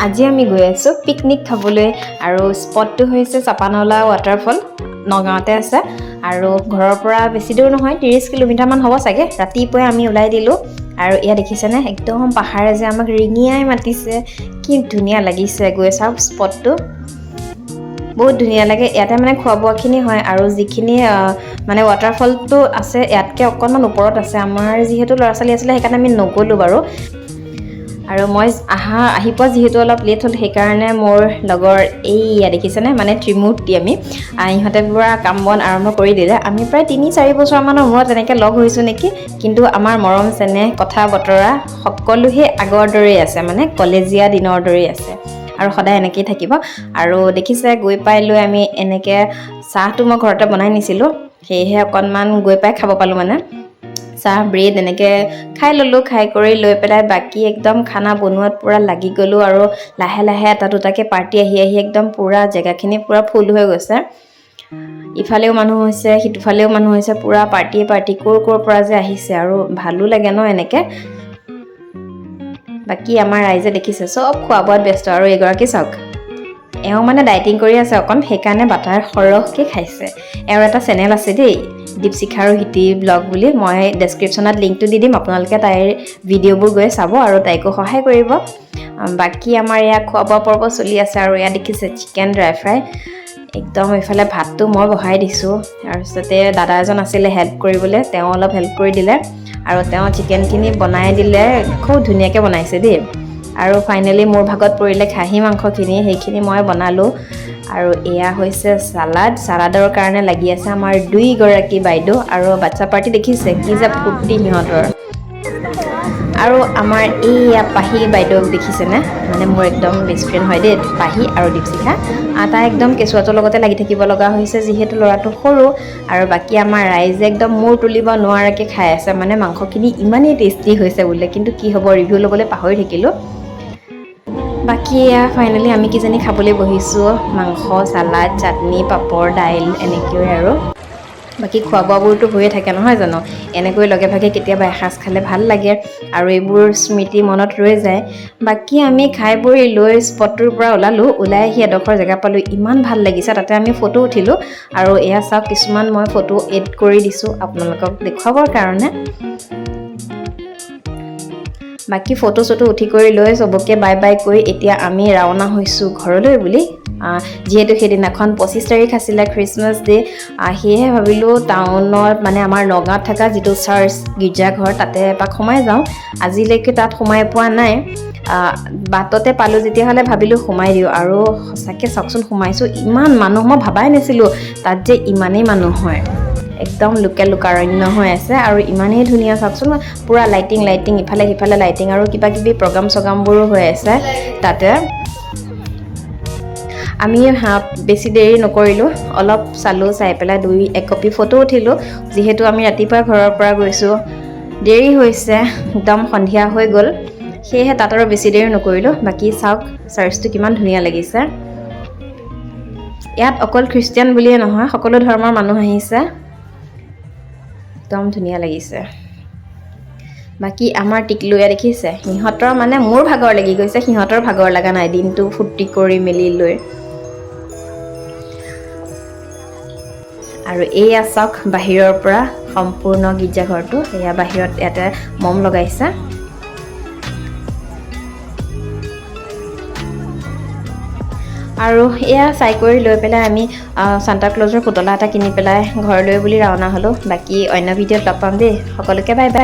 আজি আমি গৈ আছো পিকনিক খাবলৈ আৰু স্পটটো হৈছে চাপানলা ৱাটাৰফল নগাঁৱতে আছে আৰু ঘৰৰ পৰা বেছি দূৰ নহয় 30 কিলোমিটাৰ মান হ'ব চাগে ৰাতিপুৱাই আমি ওলাই দিলো আৰু ইয়া দেখিছেনে একদম পাহাৰে যে আমাক ৰিঙিয়াই মাতিছে কি ধুনীয়া লাগিছে গৈ চাওক স্পটটো বহুত ধুনীয়া লাগে ইয়াতে মানে খোৱা বোৱাখিনি হয় আৰু যিখিনি মানে ৱাটাৰফলটো আছে ইয়াতকে অকণমান ওপৰত আছে আমাৰ যিহেতু ল'ৰা ছোৱালী আছিলে সেইকাৰণে আমি নগ'লো বাৰু আৰু মই আহি পোৱা যেহেতু অলপ লেট হ'ল সেইকাৰণে মোৰ লগৰ এইয়া দেখিছেনে মানে ত্ৰিমূৰ্তি আমি ইহঁতে পুৰা কাম বন আৰম্ভ কৰি দিলে আমি প্ৰায় 3-4 বছৰমানৰ মূৰত তেনেকৈ লগ হৈছোঁ নেকি কিন্তু আমাৰ মৰম চেনেহ কথা বতৰা সকলোহে আগৰ দৰেই আছে মানে কলেজীয়া দিনৰ দৰেই আছে আৰু সদায় এনেকেই থাকিব আৰু দেখিছে গৈ পাই লৈ আমি এনেকৈ চাহটো মই ঘৰতে বনাই নিছিলোঁ সেয়েহে অকণমান গৈ পাই খাব পালোঁ মানে চাহ ব্ৰেড এনেকৈ খাই ল'লোঁ খাই কৰি লৈ পেলাই বাকী একদম খানা বনোৱাত পূৰা লাগি গ'লোঁ আৰু লাহে লাহে এটা দুটাকৈ পাৰ্টি আহি একদম পূৰা জেগাখিনি পূৰা ফুল হৈ গৈছে ইফালেও মানুহ হৈছে সিটোফালেও মানুহ হৈছে পূৰা পাৰ্টি ক'ৰ পৰা যে আহিছে আৰু ভালো লাগে ন এনেকৈ বাকী আমাৰ ৰাইজে দেখিছে চব খোৱা বোৱাত ব্যস্ত আৰু এগৰাকী চাওক এওঁ মানে ডাইটিং কৰি আছে অকণ সেইকাৰণে বাটাৰ সৰহকৈ খাইছে এওঁৰ এটা চেনেল আছে দেই দীপশিখা আৰু হিতি ব্লগ বুলি মই ডেছক্ৰিপশ্যনত লিংকটো দি দিম আপোনালোকে তাইৰ ভিডিঅ'বোৰ গৈ চাব আৰু তাইকো সহায় কৰিব বাকী আমাৰ ইয়াত খোৱা বোৱা পৰ্ব চলি আছে আৰু ইয়াত দেখিছে চিকেন ড্ৰাই ফ্ৰাই একদম এইফালে ভাতটো মই বহাই দিছোঁ তাৰপিছতে দাদা এজন আছিলে হেল্প কৰিবলৈ তেওঁ অলপ হেল্প কৰি দিলে আৰু তেওঁ চিকেনখিনি বনাই দিলে খুব ধুনীয়াকৈ বনাইছে দেই আৰু ফাইনেলি মোৰ ভাগত পৰিলে খাহী মাংসখিনি সেইখিনি মই বনালোঁ আৰু এয়া হৈছে চালাডৰ কাৰণে লাগি আছে আমাৰ 2 গৰাকী বাইদেউ আৰু বাচ্চা পাৰ্টি দেখিছে কি যে ফূৰ্তি সিহঁতৰ আৰু আমাৰ এইয়া পাহি বাইদেউক দেখিছেনে মানে মোৰ একদম বেষ্ট ফ্ৰেণ্ড হয় দেই পাহি আৰু দীপশিখা তাই একদম কেঁচুৱাটোৰ লগতে লাগি থাকিব লগা হৈছে যিহেতু ল'ৰাটো সৰু আৰু বাকী আমাৰ ৰাইজে একদম মূৰ তুলিব নোৱাৰাকৈ খাই আছে মানে মাংসখিনি ইমানেই টেষ্টি হৈছে বোলে কিন্তু কি হ'ব ৰিভিউ ল'বলৈ পাহৰি থাকিলোঁ বাকী এয়া ফাইনেলি আমি কিজনী খাবলৈ বহিছোঁ মাংস চালাড চাটনি পাপৰ দাইল এনেকৈ আৰু বাকী খোৱা বোৱাবোৰতো হৈয়ে থাকে নহয় জানো এনেকৈ লগে ভাগে কেতিয়াবা এসাঁজ খালে ভাল লাগে আৰু এইবোৰ স্মৃতি মনত ৰৈ যায় বাকী আমি খাই বৈ লৈ স্পটটোৰ পৰা ওলাই আহি এডোখৰ জেগা পালোঁ ইমান ভাল লাগিছে তাতে আমি ফটো উঠিলোঁ আৰু এয়া চাওক কিছুমান মই ফটো এড কৰি দিছোঁ আপোনালোকক দেখুৱাবৰ কাৰণে বাকী ফটো চটো উঠি কৰি লৈ চবকে বাই বাই কৰি এতিয়া আমি ৰাওনা হৈছোঁ ঘৰলৈ বুলি যিহেতু সেইদিনাখন 25 তাৰিখ আছিলে খ্ৰীষ্টমাছ ডে সেয়েহে ভাবিলোঁ টাউনত মানে আমাৰ নগাঁৱত থকা যিটো চাৰ্চ গীৰ্জাঘৰ তাতে এপাক সোমাই যাওঁ আজিলৈকে তাত সোমাই পোৱা নাই বাটতে পালোঁ যেতিয়াহ'লে ভাবিলোঁ সোমাই দিওঁ আৰু সঁচাকৈ চাওকচোন সোমাইছোঁ ইমান মানুহ মই ভাবাই নাছিলোঁ তাত যে ইমানেই মানুহ হয় একদম লোকাৰণ্য হৈ আছে আৰু ইমানেই ধুনীয়া চাওকচোন পূৰা লাইটিং ইফালে সিফালে লাইটিং আৰু কিবা কিবি প্ৰগ্ৰামবোৰো হৈ আছে তাতে আমি বেছি দেৰি নকৰিলোঁ অলপ চালোঁ চাই পেলাই 1 কপি ফটো উঠিলোঁ যিহেতু আমি ৰাতিপুৱা ঘৰৰ পৰা গৈছোঁ দেৰি হৈছে একদম সন্ধিয়া হৈ গ'ল সেয়েহে তাত আৰু বেছি দেৰি নকৰিলোঁ বাকী চাওক চাৰ্চটো কিমান ধুনীয়া লাগিছে ইয়াত অকল খ্ৰীষ্টিয়ান বুলিয়ে নহয় সকলো ধৰ্মৰ মানুহ আহিছে একদম ধুনীয়া লাগিছে বাকী আমাৰ টিকলুয়া দেখিছে সিহঁতৰ মানে মোৰ ভাগৰ লাগি গৈছে সিহঁতৰ ভাগৰ লগা নাই দিনটো ফূৰ্তি কৰি মেলি লৈ আৰু এয়া চাওক বাহিৰৰ পৰা সম্পূৰ্ণ গীৰ্জাঘৰটো এয়া বাহিৰত ইয়াতে মম লগাইছে আৰু এয়া চাই কৰি লৈ পেলাই আমি সান্তা ক্লজৰ পুতলা এটা কিনি পেলাই ঘৰলৈ বুলি ৰাওনা হ'লোঁ বাকী অন্য ভিডিঅ'ত লগ পাম দেই সকলোকে বাই বাই